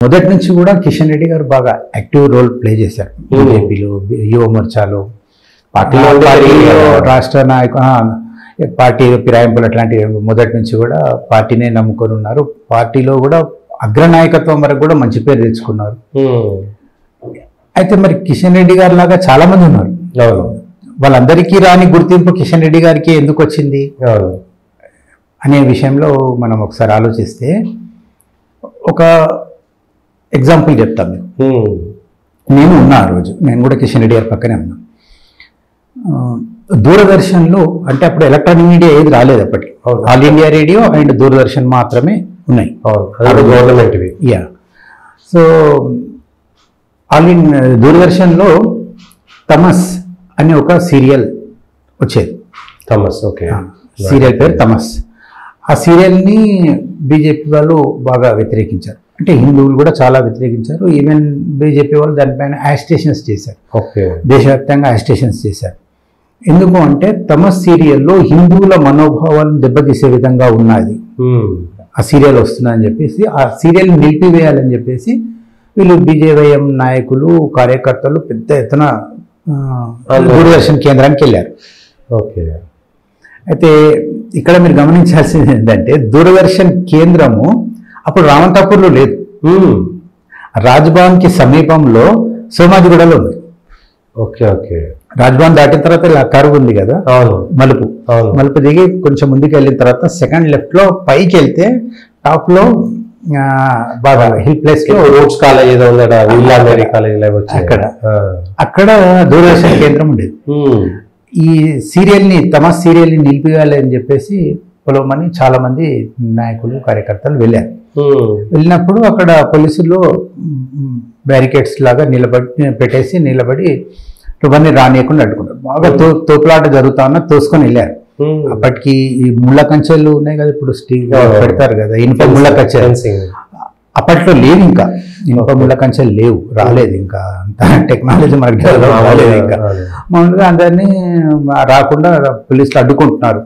మొదటి నుంచి కూడా కిషన్ రెడ్డి గారు బాగా యాక్టివ్ రోల్ ప్లే చేశారు. బీజేపీలో, యువ మోర్చాలో, పార్టీలో రాష్ట్ర పార్టీ ఫిరాయింపులు అట్లాంటివి మొదటి నుంచి కూడా పార్టీనే నమ్ముకొని ఉన్నారు. పార్టీలో కూడా అగ్రనాయకత్వం వరకు కూడా మంచి పేరు తెచ్చుకున్నారు. అయితే మరి కిషన్ రెడ్డి గారి లాగా చాలా మంది ఉన్నారు. వాళ్ళందరికీ రాని గుర్తింపు కిషన్ రెడ్డి గారికి ఎందుకు వచ్చింది అనే విషయంలో మనం ఒకసారి ఆలోచిస్తే ఒక ఎగ్జాంపుల్ చెప్తాం. నేను ఉన్నా ఆ రోజు, నేను కూడా కిషన్ రెడ్డి గారి పక్కనే ఉన్నా. దూరదర్శన్లో అంటే అప్పుడు ఎలక్ట్రానిక్ మీడియా ఏది రాలేదు అప్పటికి. All India radio and Doordarshan మాత్రమే ఉన్నాయి గవర్నమెంట్. యా, సో దూరదర్శన్లో తమస్ అనే ఒక సీరియల్ వచ్చేది. తమస్, ఓకే. సీరియల్ పేరు తమస్. ఆ సీరియల్ని బీజేపీ వాళ్ళు బాగా వ్యతిరేకించారు. అంటే హిందువులు కూడా చాలా వ్యతిరేకించారు. ఈవెన్ బీజేపీ వాళ్ళు దానిపైన యాజిటేషన్స్ చేశారు. దేశవ్యాప్తంగా యాజిటేషన్స్ చేశారు. ఎందుకు అంటే తమస్ సీరియల్లో హిందువుల మనోభావాలను దెబ్బతీసే విధంగా ఉన్నది ఆ సీరియల్ వస్తుందని చెప్పేసి, ఆ సీరియల్ని నిలిపివేయాలని చెప్పేసి వీళ్ళు బీజేవైఎం నాయకులు, కార్యకర్తలు పెద్ద ఎత్తున దూరదర్శన్ కేంద్రానికి వెళ్ళారు. ఓకే. అయితే ఇక్కడ మీరు గమనించాల్సింది ఏంటంటే దూరదర్శన్ కేంద్రము అప్పుడు రామంతాపూర్లో లేదు. రాజ్భవన్కి సమీపంలో సోమాజిగూడలో ఉంది. Okay okay. రాజ్భవన్ దాటిన తర్వాత ఇలా కరువు ఉంది కదా, మలుపు దిగి కొంచెం ముందుకు వెళ్ళిన తర్వాత సెకండ్ లెఫ్ట్ లో పైకి వెళ్తే టాప్ లో బాగా హిల్ ప్లేస్ లో రోడ్స్ కాలేజ్ ఏదో అక్కడ దూరదర్శన్ కేంద్రం ఉండేది. ఈ సీరియల్ని తమస్ సీరియల్ని నిలిపివేయాలి అని చెప్పేసి పొలమని చాలా మంది నాయకులు, కార్యకర్తలు వెళ్ళారు. వెళ్ళినప్పుడు అక్కడ పోలీసులు బ్యారికేడ్స్ లాగా పెట్టేసి నిలబడి ఇవన్నీ రానియకుండా అడ్డుకున్నారు. బాగా తోపులాట జరుగుతా ఉన్నా తోసుకొని వెళ్ళారు. అప్పటికి ఈ ముళ్ళ కంచెలు ఉన్నాయి కదా, ఇప్పుడు స్టీల్ పెడతారు కదా, ఇనుప ముళ్ళ కంచెలు అప్పట్లో లేవు. ఇంకా ఇనుప ముళ్ళ కంచెలు లేవు, రాలేదు ఇంకా అంత టెక్నాలజీ మనకి రాలేదు ఇంకా. మామూలుగా అందరినీ రాకుండా పోలీసులు అడ్డుకుంటున్నారు.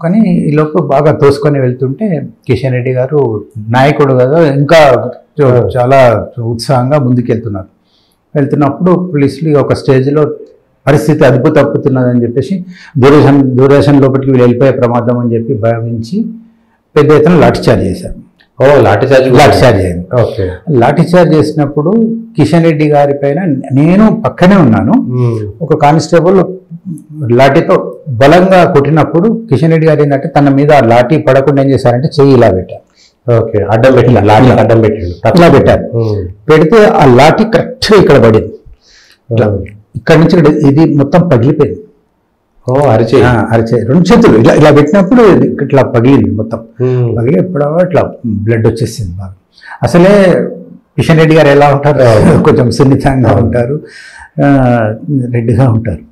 కానీ ఈ లోపు బాగా తోసుకొని వెళ్తుంటే కిషన్ రెడ్డి గారు నాయకుడు కదా, ఇంకా చాలా ఉత్సాహంగా వెళ్తున్నప్పుడు పోలీసులు ఒక స్టేజ్లో పరిస్థితి అదుపు తప్పుతున్నదని చెప్పేసి దూరదర్శన్ లోపలికి వీళ్ళు వెళ్ళిపోయే ప్రమాదం అని చెప్పి భావించి పెద్ద ఎత్తున లాఠీచార్జ్ చేశారు. లాఠీచార్జ్ అయింది. లాఠీచార్జ్ చేసినప్పుడు కిషన్ రెడ్డి గారి పైన నేను పక్కనే ఉన్నాను. ఒక కానిస్టేబుల్ లాఠీతో బలంగా కొట్టినప్పుడు కిషన్ రెడ్డి గారు ఏంటంటే తన మీద లాఠీ పడకుండా ఏం చేశారంటే చెయ్యి ఇలా పెట్టారు. ఓకే, అడ్డం పెట్టిన లాఠీ అడ్డం పెట్టాడు, అట్లా పెట్టారు. పెడితే ఆ లాఠీ కరెక్ట్ ఇక్కడ పడింది. ఇక్కడ నుంచి ఇది మొత్తం పగిలిపోయింది. అరిచే రెండు చేతులు ఇలా పెట్టినప్పుడు ఇట్లా పగిలింది, మొత్తం పగిలి ఎప్పుడో ఇట్లా బ్లడ్ వచ్చేసింది బాగా. అసలే కిషన్ రెడ్డి గారు ఎలా ఉంటారు, కొంచెం సున్నితంగా ఉంటారు, రెడ్డిగా ఉంటారు.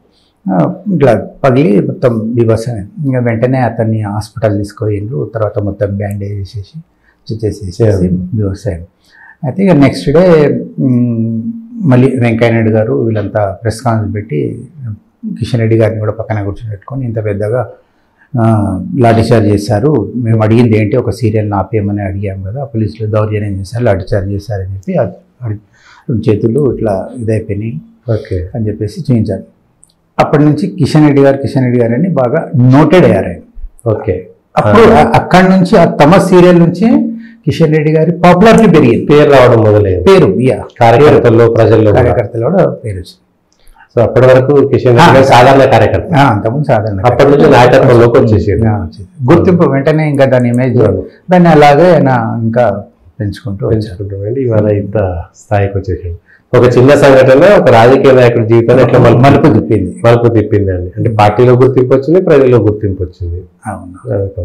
ఇట్లా పగిలి మొత్తం బీభత్సమే. ఇంకా వెంటనే అతన్ని హాస్పిటల్ తీసుకుపోయిండ్రు. తర్వాత మొత్తం బ్యాండేజ్ చేసేసి బీభత్సయం. అయితే ఇక నెక్స్ట్ డే మళ్ళీ వెంకయ్య నాయుడు గారు వీళ్ళంతా ప్రెస్ కాన్ఫరెన్స్ పెట్టి కిషన్ రెడ్డి గారిని కూడా పక్కన కూర్చోబెట్టుకొని ఇంత పెద్దగా లాఠీచార్జ్ చేశారు, మేము అడిగింది ఏంటి, ఒక సీరియల్ని ఆపేయమని అడిగాము కదా, పోలీసులు దౌర్జన్యం చేశారు, లాఠీచార్జ్ చేశారని చెప్పి చేతులు ఇట్లా ఇదైపోయినాయి అని చెప్పేసి చూపించారు. అప్పటి నుంచి కిషన్ రెడ్డి గారు అని బాగా నోటెడ్ అయ్యారు ఆయన. ఓకే. అప్పుడు అక్కడి నుంచి ఆ తమస్ సీరియల్ నుంచి కిషన్ రెడ్డి గారి పాపులారిటీ పెరిగింది, పేరు రావడం మొదలైంది. పేరు కార్యకర్తల్లో, ప్రజల్లో, కార్యకర్తలు కూడా పేరు వచ్చింది. సో అప్పటి వరకు కిషన్ రెడ్డి గారు సాధారణ కార్యకర్త, అంతకుముందు సాధారణ, అప్పటి నుంచి నాయకత్వంలోకి వచ్చేసి గుర్తింపు వెంటనే ఇంకా దాని ఇమేజ్ దాన్ని అలాగే ఆయన ఇంకా పెంచుకుంటూ ఇవాళ ఇంత స్థాయికి వచ్చేసాడు. ఒక చిన్న సంఘటన ఒక రాజకీయ నాయకుడి జీవితాన్ని ఎట్లా మలుపు తిప్పింది అండి. అంటే పార్టీలో గుర్తింపు వచ్చింది, ప్రజల్లో గుర్తింపు వచ్చింది. అవును.